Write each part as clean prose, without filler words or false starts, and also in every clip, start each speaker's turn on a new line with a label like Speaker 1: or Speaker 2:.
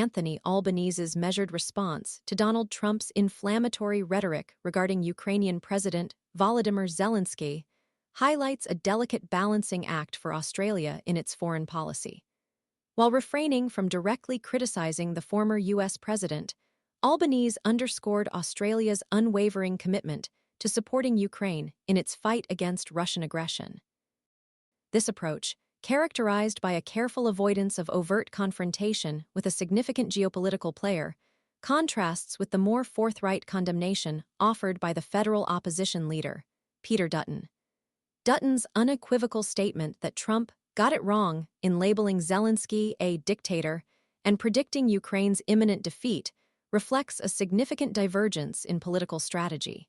Speaker 1: Anthony Albanese's measured response to Donald Trump's inflammatory rhetoric regarding Ukrainian President Volodymyr Zelenskyy highlights a delicate balancing act for Australia in its foreign policy. While refraining from directly criticizing the former U.S. president, Albanese underscored Australia's unwavering commitment to supporting Ukraine in its fight against Russian aggression. This approach, characterized by a careful avoidance of overt confrontation with a significant geopolitical player, contrasts with the more forthright condemnation offered by the federal opposition leader, Peter Dutton. Dutton's unequivocal statement that Trump got it wrong in labeling Zelenskyy a dictator and predicting Ukraine's imminent defeat reflects a significant divergence in political strategy.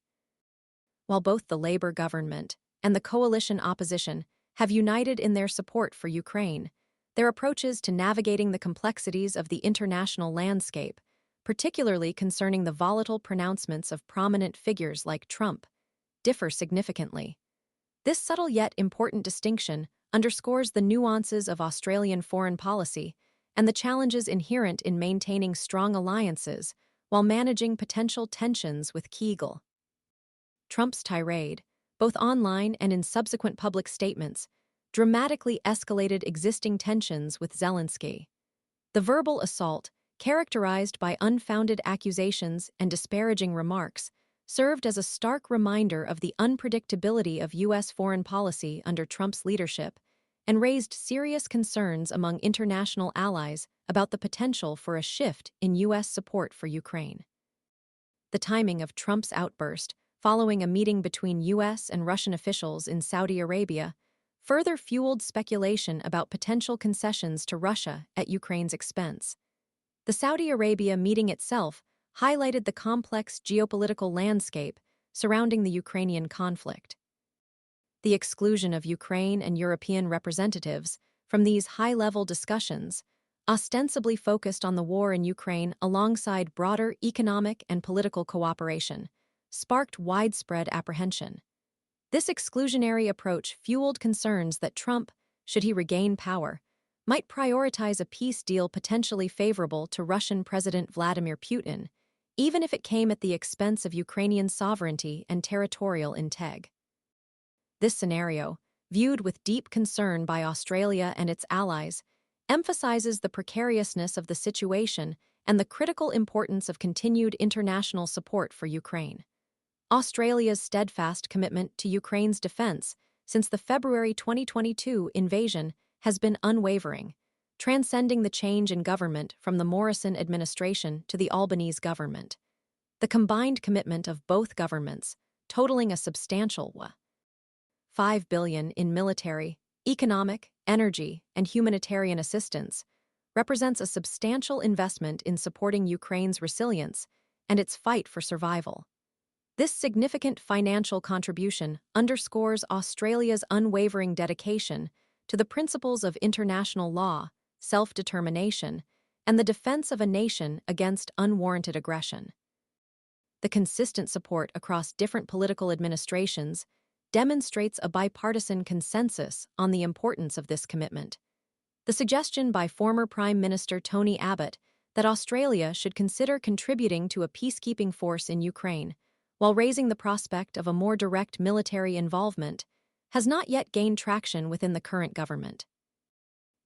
Speaker 1: While both the Labour government and the coalition opposition have united in their support for Ukraine, their approaches to navigating the complexities of the international landscape, particularly concerning the volatile pronouncements of prominent figures like Trump, differ significantly. This subtle yet important distinction underscores the nuances of Australian foreign policy and the challenges inherent in maintaining strong alliances while managing potential tensions with Kegel. Trump's tirade, both online and in subsequent public statements, dramatically escalated existing tensions with Zelenskyy. The verbal assault, characterized by unfounded accusations and disparaging remarks, served as a stark reminder of the unpredictability of U.S. foreign policy under Trump's leadership and raised serious concerns among international allies about the potential for a shift in U.S. support for Ukraine. The timing of Trump's outburst, following a meeting between U.S. and Russian officials in Saudi Arabia, further fueled speculation about potential concessions to Russia at Ukraine's expense. The Saudi Arabia meeting itself highlighted the complex geopolitical landscape surrounding the Ukrainian conflict. The exclusion of Ukraine and European representatives from these high-level discussions, ostensibly focused on the war in Ukraine alongside broader economic and political cooperation, sparked widespread apprehension. This exclusionary approach fueled concerns that Trump, should he regain power, might prioritize a peace deal potentially favorable to Russian President Vladimir Putin, even if it came at the expense of Ukrainian sovereignty and territorial integrity. This scenario, viewed with deep concern by Australia and its allies, emphasizes the precariousness of the situation and the critical importance of continued international support for Ukraine. Australia's steadfast commitment to Ukraine's defense since the February 2022 invasion has been unwavering, transcending the change in government from the Morrison administration to the Albanese government. The combined commitment of both governments, totaling a substantial $5 billion in military, economic, energy, and humanitarian assistance, represents a substantial investment in supporting Ukraine's resilience and its fight for survival. This significant financial contribution underscores Australia's unwavering dedication to the principles of international law, self-determination, and the defense of a nation against unwarranted aggression. The consistent support across different political administrations demonstrates a bipartisan consensus on the importance of this commitment. The suggestion by former Prime Minister Tony Abbott that Australia should consider contributing to a peacekeeping force in Ukraine, while raising the prospect of a more direct military involvement, has not yet gained traction within the current government.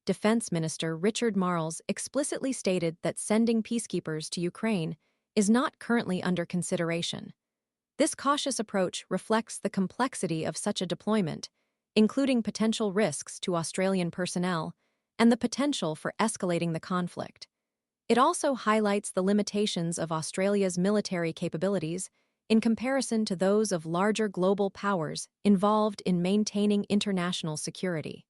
Speaker 1: Defense Minister Richard Marles explicitly stated that sending peacekeepers to Ukraine is not currently under consideration. This cautious approach reflects the complexity of such a deployment, including potential risks to Australian personnel and the potential for escalating the conflict. It also highlights the limitations of Australia's military capabilities in comparison to those of larger global powers involved in maintaining international security.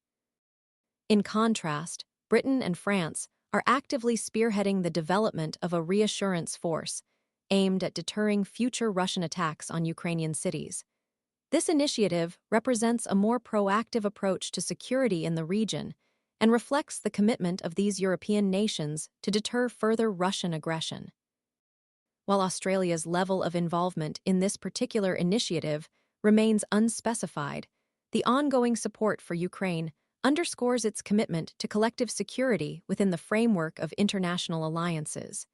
Speaker 1: In contrast, Britain and France are actively spearheading the development of a reassurance force aimed at deterring future Russian attacks on Ukrainian cities. This initiative represents a more proactive approach to security in the region and reflects the commitment of these European nations to deter further Russian aggression. While Australia's level of involvement in this particular initiative remains unspecified, the ongoing support for Ukraine underscores its commitment to collective security within the framework of international alliances.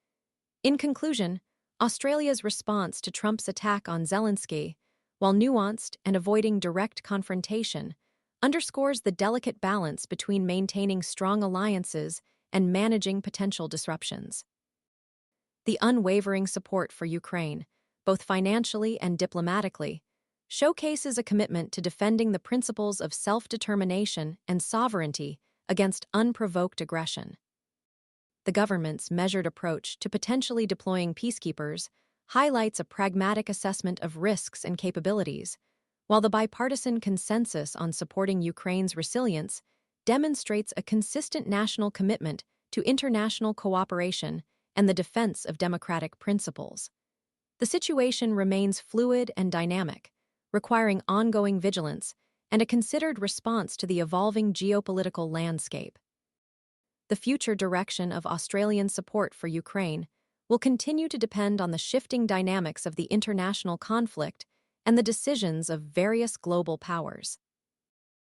Speaker 1: In conclusion, Australia's response to Trump's attack on Zelenskyy, while nuanced and avoiding direct confrontation, underscores the delicate balance between maintaining strong alliances and managing potential disruptions. The unwavering support for Ukraine, both financially and diplomatically, showcases a commitment to defending the principles of self-determination and sovereignty against unprovoked aggression. The government's measured approach to potentially deploying peacekeepers highlights a pragmatic assessment of risks and capabilities, while the bipartisan consensus on supporting Ukraine's resilience demonstrates a consistent national commitment to international cooperation and the defense of democratic principles. The situation remains fluid and dynamic, requiring ongoing vigilance and a considered response to the evolving geopolitical landscape. The future direction of Australian support for Ukraine will continue to depend on the shifting dynamics of the international conflict and the decisions of various global powers.